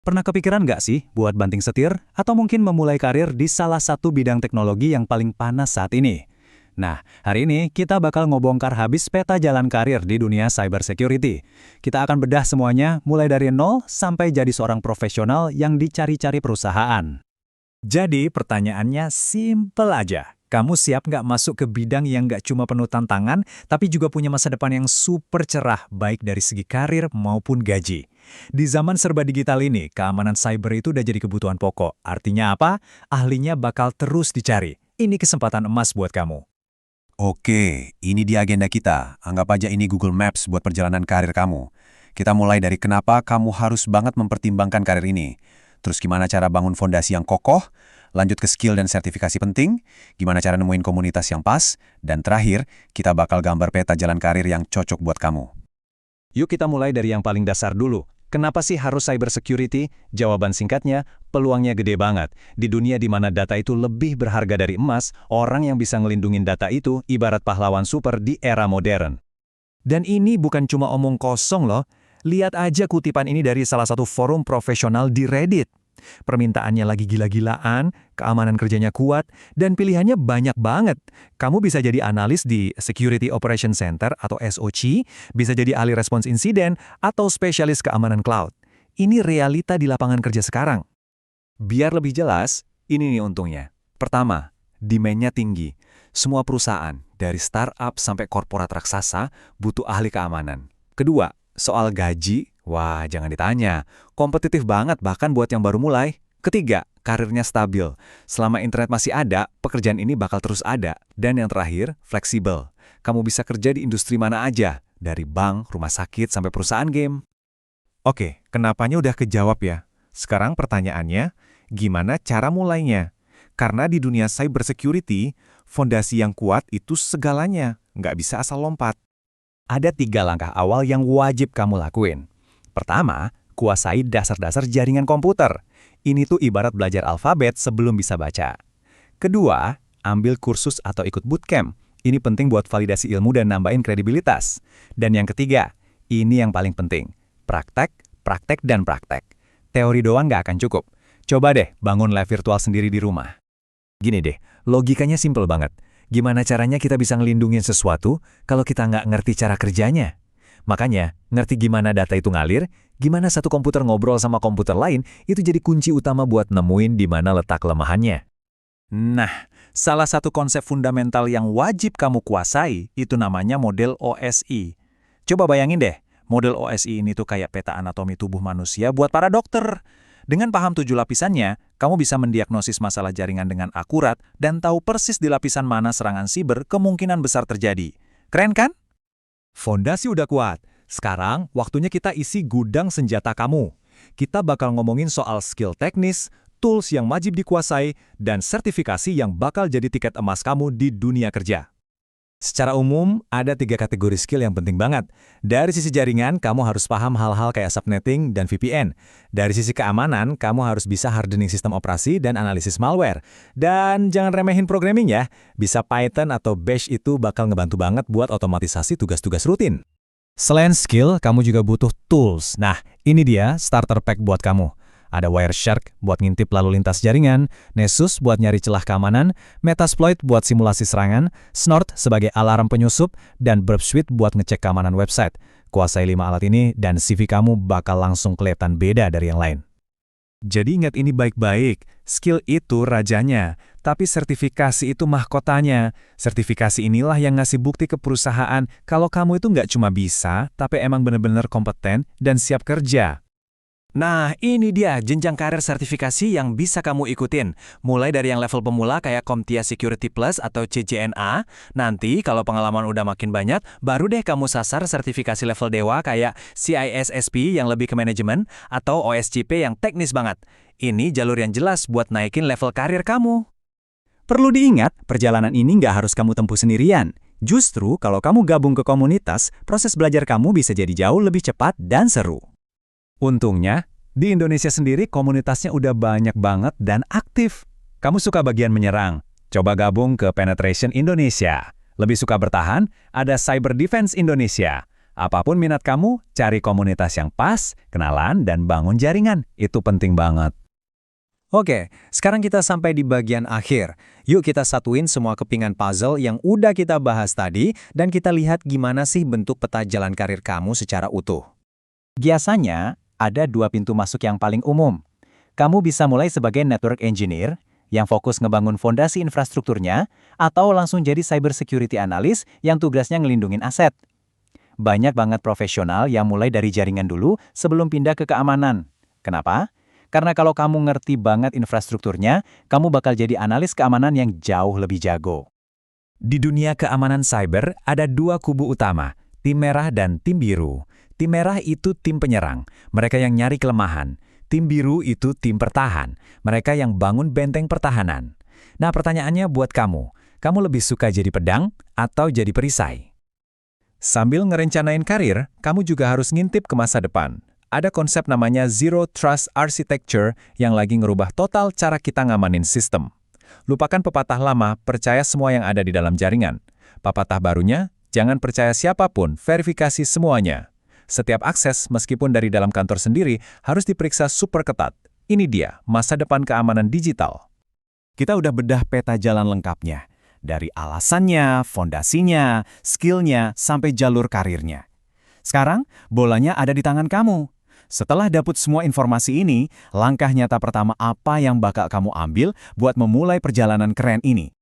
Pernah kepikiran nggak sih buat banting setir atau mungkin memulai karir di salah satu bidang teknologi yang paling panas saat ini? Nah, hari ini kita bakal ngebongkar habis peta jalan karir di dunia cybersecurity. Kita akan bedah semuanya mulai dari nol sampai jadi seorang profesional yang dicari-cari perusahaan. Jadi pertanyaannya simple aja. Kamu siap nggak masuk ke bidang yang nggak cuma penuh tantangan, tapi juga punya masa depan yang super cerah, baik dari segi karir maupun gaji? Di zaman serba digital ini, keamanan cyber itu udah jadi kebutuhan pokok. Artinya apa? Ahlinya bakal terus dicari. Ini kesempatan emas buat kamu. Oke, ini dia agenda kita. Anggap aja ini Google Maps buat perjalanan karir kamu. Kita mulai dari kenapa kamu harus banget mempertimbangkan karir ini. Terus gimana cara bangun fondasi yang kokoh, lanjut ke skill dan sertifikasi penting, gimana cara nemuin komunitas yang pas, dan terakhir, kita bakal gambar peta jalan karir yang cocok buat kamu. Yuk kita mulai dari yang paling dasar dulu. Kenapa sih harus cybersecurity? Jawaban singkatnya, peluangnya gede banget. Di dunia di mana data itu lebih berharga dari emas, orang yang bisa ngelindungin data itu ibarat pahlawan super di era modern. Dan ini bukan cuma omong kosong loh. Lihat aja kutipan ini dari salah satu forum profesional di Reddit. Permintaannya lagi gila-gilaan, keamanan kerjanya kuat, dan pilihannya banyak banget. Kamu bisa jadi analis di Security Operation Center atau SOC, bisa jadi ahli respons insiden, atau spesialis keamanan cloud. Ini realita di lapangan kerja sekarang. Biar lebih jelas, ini nih untungnya. Pertama, demand-nya tinggi. Semua perusahaan, dari startup sampai korporat raksasa, butuh ahli keamanan. Kedua, soal gaji, wah jangan ditanya. Kompetitif banget bahkan buat yang baru mulai. Ketiga, karirnya stabil. Selama internet masih ada, pekerjaan ini bakal terus ada. Dan yang terakhir, fleksibel. Kamu bisa kerja di industri mana aja, dari bank, rumah sakit, sampai perusahaan game. Oke, kenapanya udah kejawab ya. Sekarang pertanyaannya, gimana cara mulainya? Karena di dunia cybersecurity, fondasi yang kuat itu segalanya, nggak bisa asal lompat. Ada 3 langkah awal yang wajib kamu lakuin. Pertama, kuasai dasar-dasar jaringan komputer. Ini tuh ibarat belajar alfabet sebelum bisa baca. Kedua, ambil kursus atau ikut bootcamp. Ini penting buat validasi ilmu dan nambahin kredibilitas. Dan yang ketiga, ini yang paling penting. Praktek, praktek, dan praktek. Teori doang nggak akan cukup. Coba deh bangun lab virtual sendiri di rumah. Gini deh, logikanya simple banget. Gimana caranya kita bisa ngelindungin sesuatu kalau kita nggak ngerti cara kerjanya? Makanya, ngerti gimana data itu ngalir, gimana satu komputer ngobrol sama komputer lain, itu jadi kunci utama buat nemuin di mana letak kelemahannya. Nah, salah satu konsep fundamental yang wajib kamu kuasai, itu namanya model OSI. Coba bayangin deh, model OSI ini tuh kayak peta anatomi tubuh manusia buat para dokter. Dengan paham 7 lapisannya, kamu bisa mendiagnosis masalah jaringan dengan akurat dan tahu persis di lapisan mana serangan siber kemungkinan besar terjadi. Keren kan? Fondasi udah kuat. Sekarang, waktunya kita isi gudang senjata kamu. Kita bakal ngomongin soal skill teknis, tools yang wajib dikuasai, dan sertifikasi yang bakal jadi tiket emas kamu di dunia kerja. Secara umum, ada 3 kategori skill yang penting banget. Dari sisi jaringan, kamu harus paham hal-hal kayak subnetting dan VPN. Dari sisi keamanan, kamu harus bisa hardening sistem operasi dan analisis malware. Dan jangan remehin programming ya. Bisa Python atau Bash itu bakal ngebantu banget buat otomatisasi tugas-tugas rutin. Selain skill, kamu juga butuh tools. Nah, ini dia starter pack buat kamu. Ada Wireshark buat ngintip lalu lintas jaringan, Nessus buat nyari celah keamanan, Metasploit buat simulasi serangan, Snort sebagai alarm penyusup, dan Burp Suite buat ngecek keamanan website. Kuasai 5 alat ini dan CV kamu bakal langsung kelihatan beda dari yang lain. Jadi ingat ini baik-baik, skill itu rajanya, tapi sertifikasi itu mahkotanya. Sertifikasi inilah yang ngasih bukti ke perusahaan kalau kamu itu nggak cuma bisa, tapi emang bener-bener kompeten dan siap kerja. Nah, ini dia jenjang karir sertifikasi yang bisa kamu ikutin. Mulai dari yang level pemula kayak CompTIA Security Plus atau CCNA. Nanti kalau pengalaman udah makin banyak, baru deh kamu sasar sertifikasi level dewa kayak CISSP yang lebih ke manajemen atau OSCP yang teknis banget. Ini jalur yang jelas buat naikin level karir kamu. Perlu diingat, perjalanan ini nggak harus kamu tempuh sendirian. Justru kalau kamu gabung ke komunitas, proses belajar kamu bisa jadi jauh lebih cepat dan seru. Untungnya, di Indonesia sendiri komunitasnya udah banyak banget dan aktif. Kamu suka bagian menyerang? Coba gabung ke Penetration Indonesia. Lebih suka bertahan? Ada Cyber Defense Indonesia. Apapun minat kamu, cari komunitas yang pas, kenalan, dan bangun jaringan. Itu penting banget. Oke, sekarang kita sampai di bagian akhir. Yuk kita satuin semua kepingan puzzle yang udah kita bahas tadi dan kita lihat gimana sih bentuk peta jalan karir kamu secara utuh. Biasanya, ada dua pintu masuk yang paling umum. Kamu bisa mulai sebagai network engineer, yang fokus ngebangun fondasi infrastrukturnya, atau langsung jadi cybersecurity analyst yang tugasnya ngelindungin aset. Banyak banget profesional yang mulai dari jaringan dulu sebelum pindah ke keamanan. Kenapa? Karena kalau kamu ngerti banget infrastrukturnya, kamu bakal jadi analis keamanan yang jauh lebih jago. Di dunia keamanan cyber, ada dua kubu utama, tim merah dan tim biru. Tim merah itu tim penyerang, mereka yang nyari kelemahan. Tim biru itu tim pertahan, mereka yang bangun benteng pertahanan. Nah, pertanyaannya buat kamu lebih suka jadi pedang atau jadi perisai? Sambil ngerencanain karir, kamu juga harus ngintip ke masa depan. Ada konsep namanya Zero Trust Architecture yang lagi ngerubah total cara kita ngamanin sistem. Lupakan pepatah lama, percaya semua yang ada di dalam jaringan. Pepatah barunya, jangan percaya siapapun, verifikasi semuanya. Setiap akses, meskipun dari dalam kantor sendiri, harus diperiksa super ketat. Ini dia, masa depan keamanan digital. Kita udah bedah peta jalan lengkapnya. Dari alasannya, fondasinya, skillnya, sampai jalur karirnya. Sekarang, bolanya ada di tangan kamu. Setelah dapat semua informasi ini, langkah nyata pertama apa yang bakal kamu ambil buat memulai perjalanan keren ini?